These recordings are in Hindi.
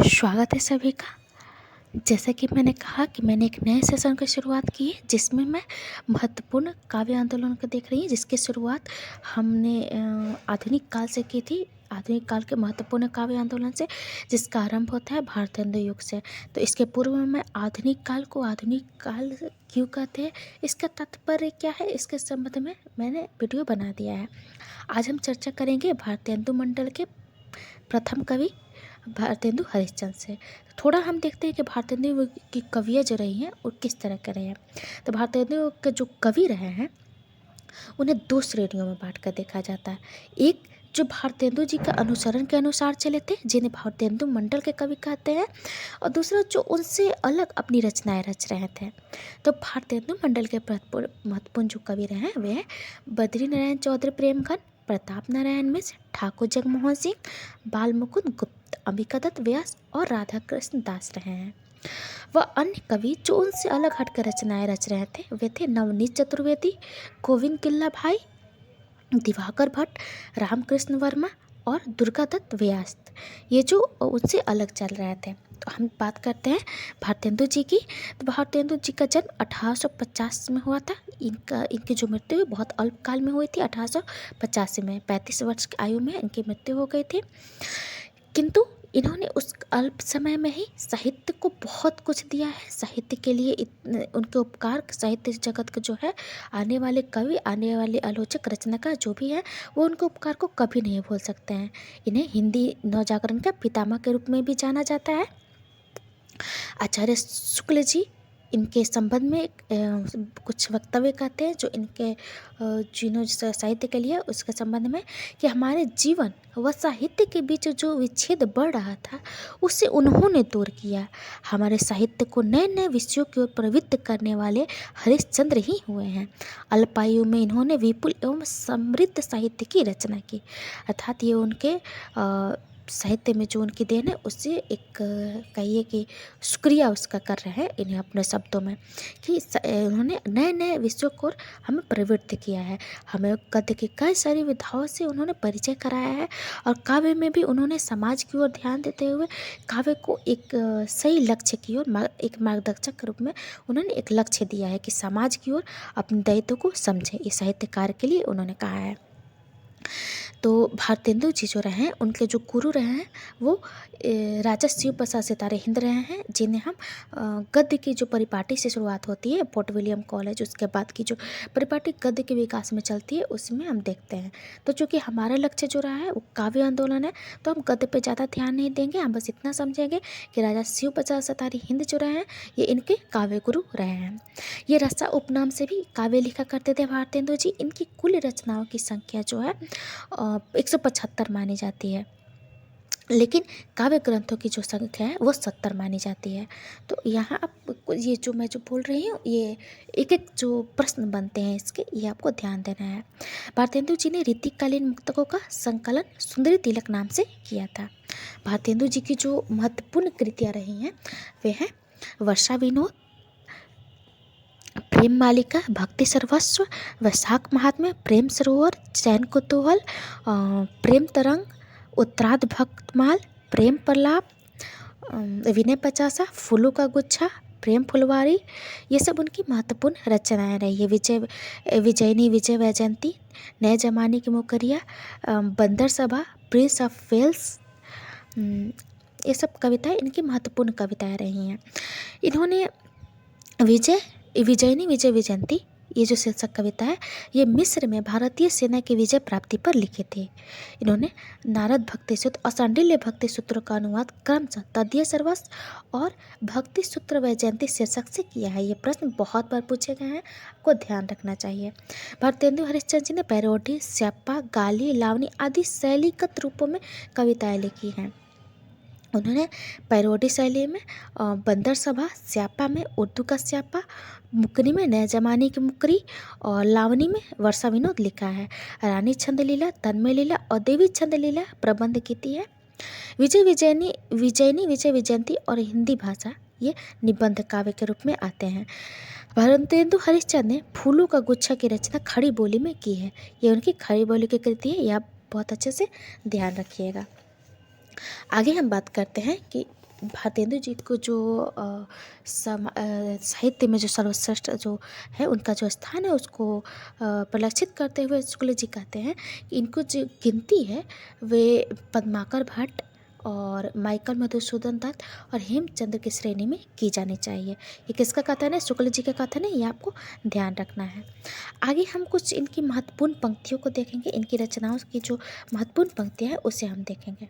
स्वागत है सभी का। जैसा कि मैंने कहा कि मैंने एक नए सेशन की शुरुआत की है जिसमें मैं महत्वपूर्ण काव्य आंदोलन को देख रही हूँ, जिसकी शुरुआत हमने आधुनिक काल से की थी। आधुनिक काल के महत्वपूर्ण काव्य आंदोलन से, जिसका आरंभ होता है भारतेंदु युग से। तो इसके पूर्व में मैं आधुनिक काल को आधुनिक काल क्यों कहते हैं, इसका तात्पर्य क्या है, इसके संबंध में मैंने वीडियो बना दिया है। आज हम चर्चा करेंगे भारतेंदु मंडल के प्रथम कवि भारतेंदु हरिश्चंद्र से। थोड़ा हम देखते हैं कि भारतेंदु की कवियाँ जो रही हैं वो किस तरह के रहे हैं। तो भारतेंदु के जो कवि रहे हैं उन्हें दो श्रेणियों में बांट कर देखा जाता है। एक जो भारतेंदु जी का अनुसरण के अनुसार चले थे, जिन्हें भारतेंदु मंडल के कवि कहते हैं, और दूसरा जो उनसे अलग अपनी रचनाएं रच रहे थे। तो भारतेंदु मंडल के महत्वपूर्ण जो कवि रहे हैं वे हैं बद्री नारायण चौधरी प्रेमघन, प्रताप नारायण मिश्र, ठाकुर जगमोहन सिंह, बाल मुकुंद गुप्त, अंबिका दत्त व्यास और राधा कृष्ण दास रहे हैं। वह अन्य कवि जो उनसे अलग हटकर रचनाएं रच रहे थे वे थे नवनीत चतुर्वेदी, गोविंद किल्ला भाई, दिवाकर भट्ट, रामकृष्ण वर्मा और दुर्गा दत्त व्यास। ये जो उनसे अलग चल रहे थे। तो हम बात करते हैं भारतेंदु जी की। तो भारतेंदु जी का जन्म 1850 में हुआ था। इनकी जो मृत्यु है बहुत अल्पकाल में हुई थी। 1885 में 35 वर्ष की आयु में इनकी मृत्यु हो गई थी। किंतु इन्होंने उस अल्प समय में ही साहित्य को बहुत कुछ दिया है। साहित्य के लिए उनके उपकार साहित्य जगत का जो है आने वाले कवि, आने वाले आलोचक, रचनाकार जो भी है वो उनके उपकार को कभी नहीं भूल सकते हैं। इन्हें हिंदी नवजागरण का पितामह के रूप में भी जाना जाता है। आचार्य शुक्ल जी इनके संबंध में कुछ वक्तव्य कहते हैं जो इनके जिन्होंने साहित्य के लिए उसके संबंध में कि हमारे जीवन व साहित्य के बीच जो विच्छेद बढ़ रहा था उसे उन्होंने दूर किया। हमारे साहित्य को नए नए विषयों की ओर प्रवृत्त करने वाले हरिश्चंद्र ही हुए हैं। अल्पायु में इन्होंने विपुल एवं समृद्ध साहित्य की रचना की। अर्थात ये उनके साहित्य में जो उनकी देन है उससे एक कहिए कि शुक्रिया उसका कर रहे हैं इन्हें अपने शब्दों में कि उन्होंने नए नए विषयों को हमें प्रवृत्त किया है। हमें गद्य की कई सारी विधाओं से उन्होंने परिचय कराया है और काव्य में भी उन्होंने समाज की ओर ध्यान देते हुए काव्य को एक सही लक्ष्य की ओर एक मार्गदर्शक के रूप में उन्होंने एक लक्ष्य दिया है कि समाज की ओर अपने दायित्व को समझे। इस साहित्यकार के लिए उन्होंने कहा है। तो भारतेंदु जी जो रहे हैं उनके जो गुरु रहे हैं वो राजा शिव प्रसाद सितारे हिंद रहे हैं, जिन्हें हम गद्य की जो परिपाटी से शुरुआत होती है फोर्ट विलियम कॉलेज, उसके बाद की जो परिपाटी गद्य के विकास में चलती है उसमें हम देखते हैं। तो चूँकि हमारा लक्ष्य जो रहा है वो काव्य आंदोलन है तो हम गद्य पे ज़्यादा ध्यान नहीं देंगे। हम बस इतना समझेंगे कि राजा शिव प्रसाद सितारे हिंद जो रहे हैं ये इनके काव्य गुरु रहे हैं। ये रसा उपनाम से भी काव्य लिखा करते थे भारतेंदु जी। इनकी कुल रचनाओं की संख्या जो है 175 मानी जाती है, लेकिन काव्य ग्रंथों की जो संख्या है वो 70 मानी जाती है। तो यहाँ आप ये जो मैं जो बोल रही हूँ ये एक एक जो प्रश्न बनते हैं इसके, ये आपको ध्यान देना है। भारतेंदु जी ने ऋतिकालीन मुक्तकों का संकलन सुंदरी तिलक नाम से किया था। भारतेंदु जी की जो महत्वपूर्ण कृतियाँ रही हैं वे हैं वर्षा विनोद, प्रेम मालिका, भक्ति सर्वस्व, वैशाख महात्म्य, प्रेम सरोवर, चैन कुतूहल, प्रेम तरंग, उत्तरार्ध भक्तमाल, प्रेम प्रलाप, विनय पचासा, फूलों का गुच्छा, प्रेम फुलवारी, ये सब उनकी महत्वपूर्ण रचनाएं रही है। विजयनी विजय वैजयंती, नए जमाने की मुकरिया, बंदर सभा, प्रिंस ऑफ वेल्स, ये सब कविताएं इनकी महत्वपूर्ण कविताएं रही हैं। इन्होंने विजयनी विजय वैजयंती ये जो शीर्षक कविता है ये मिस्र में भारतीय सेना की विजय प्राप्ति पर लिखे थे। इन्होंने नारद भक्ति सूत्र और सांडिल्य भक्ति सूत्रों का अनुवाद क्रमशः तदीय सर्वस्व और भक्ति सूत्र वैजयंती शीर्षक से किया है। ये प्रश्न बहुत बार पूछे गए हैं, आपको ध्यान रखना चाहिए। भारतेंदु हरिश्चंद्र जी ने पैरोडी, स्याप्पा, गाली, लावनी आदि शैलीगत रूपों में कविताएं लिखी हैं। उन्होंने पैरोडी शैली में बंदर सभा, स्यापा में उर्दू का स्यापा, मुकरी में नए जमाने की मुकरी और लावनी में वर्षा विनोद लिखा है। रानी छंद लीला, तन्मय लीला और देवी छंद लीला प्रबंध की है। विजयनी विजय विजयंती और हिंदी भाषा ये निबंध काव्य के रूप में आते हैं। भारतेंदु हरिश्चंद्र ने फूलों का गुच्छा की रचना खड़ी बोली में की है। ये उनकी खड़ी बोली की कृति है, यह आप बहुत अच्छे से ध्यान रखिएगा। आगे हम बात करते हैं कि भारतेंदु जी को जो साहित्य में जो सर्वश्रेष्ठ जो है उनका जो स्थान है उसको परिलक्षित करते हुए शुक्ल जी कहते हैं कि इनको जो गिनती है वे पद्माकर भट्ट और माइकल मधुसूदन दत्त और हेमचंद्र की श्रेणी में की जानी चाहिए। ये किसका कथन है? शुक्ल जी का कथन है, ये आपको ध्यान रखना है। आगे हम कुछ इनकी महत्वपूर्ण पंक्तियों को देखेंगे, इनकी रचनाओं की जो महत्वपूर्ण पंक्तियाँ हैं उसे हम देखेंगे।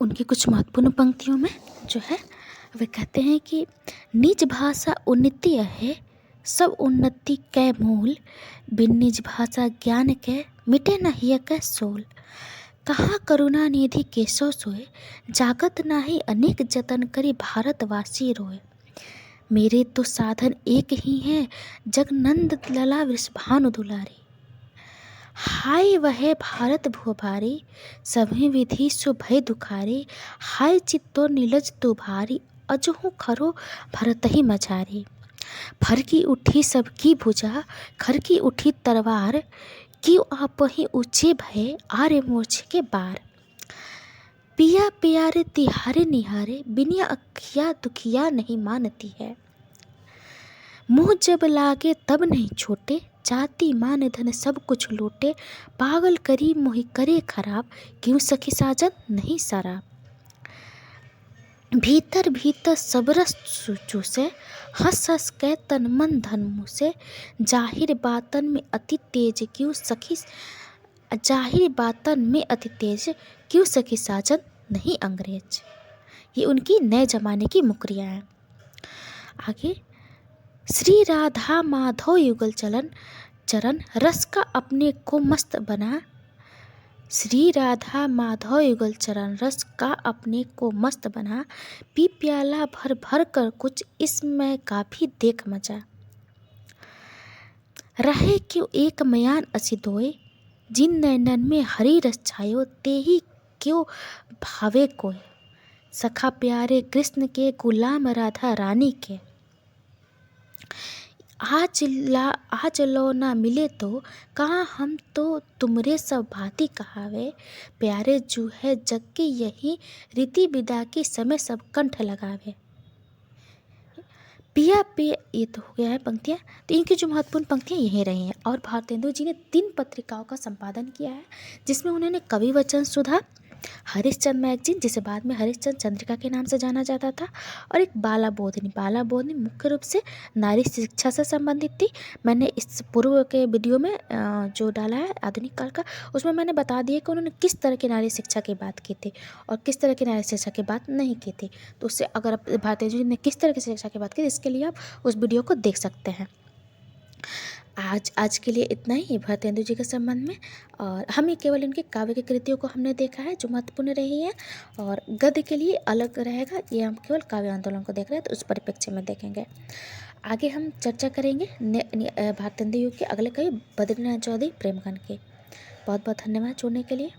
उनकी कुछ महत्वपूर्ण पंक्तियों में जो है वे कहते हैं कि निज भाषा उन्नति है सब उन्नति कै मूल, बिन निज भाषा ज्ञान के मिटे न हिय कै सोल। कहाँ करुणा निधि केशव सोए, जागत नाही अनेक जतन करी भारतवासी रोए। मेरे तो साधन एक ही है जगनंद लला वृषभानु दुलारी। हाय वह भारत भुभारी, सभी विधि सो भय दुखारी। हाय चित्तो नीलज तो भारी, अजहु खरो भरत ही मझारी। फर की उठी सबकी भुजा, खर की उठी तलवार। क्यों आप ही ऊंचे भय, आरे मोर्चे के बार। पिया प्यारे तिहारे निहारे, बिनिया अखिया दुखिया नहीं मानती है। मुँह जब लागे तब नहीं छोटे, जाति मान धन सब कुछ लूटे। पागल करी मोहि करे खराब, क्यों सखी साजन नहीं शराब। भीतर भीतर सब रस चूसे, हंस हंस के तन मन धन मुसे। जाहिर बातन में अति तेज क्यों सखी, जाहिर बातन में अति तेज क्यों सखी साजन नहीं अंग्रेज। ये उनकी नए जमाने की मुकरियाँ हैं। आगे, श्री राधा माधव युगल चरण रस का अपने को मस्त बना। श्री राधा माधव युगल चरण रस का अपने को मस्त बना। पी प्याला भर भर कर कुछ इसमें काफी देख मजा। रहे क्यों एक मयान असी दोए, जिन नैनन में हरी रस छायो। ते ही क्यों भावे कोय, सखा प्यारे कृष्ण के गुलाम राधा रानी के। आज लो ना मिले तो कहाँ हम तो तुमरे सब भांति कहावे। प्यारे जू है जग की यही रीति विदा की समय सब कंठ लगावे। पिया पिया, ये तो हो गया है पंक्तियाँ। तो इनकी जो महत्वपूर्ण पंक्तियाँ यहीं रही हैं। और भारतेंदु जी ने 3 पत्रिकाओं का संपादन किया है, जिसमें उन्होंने कवि वचन सुधा, हरिश्चंद्र मैगजीन जिसे बाद में हरिश्चंद्र चंद्रिका के नाम से जाना जाता था, और एक बाला बोधिनी। बाला बोधिनी मुख्य रूप से नारी शिक्षा से संबंधित थी। मैंने इस पूर्व के वीडियो में जो डाला है आधुनिक काल का, उसमें मैंने बता दिया कि उन्होंने किस तरह की नारी शिक्षा की बात की थी और किस तरह की नारी शिक्षा की बात नहीं की थी। तो उससे अगर भारतेंदु जी ने किस तरह की शिक्षा की बात की, इसके लिए आप उस वीडियो को देख सकते हैं। आज के लिए इतना ही भारतेंदु जी के संबंध में। और हमें केवल इनके काव्य की कृतियों को हमने देखा है जो महत्वपूर्ण रही है, और गद्य के लिए अलग रहेगा, ये हम केवल काव्य आंदोलन को देख रहे हैं, तो उस परिप्रेक्ष्य में देखेंगे। आगे हम चर्चा करेंगे भारतेंदु युग के अगले कवि बद्रीनाथ चौधरी प्रेमगन के। बहुत बहुत धन्यवाद जुड़ने के लिए।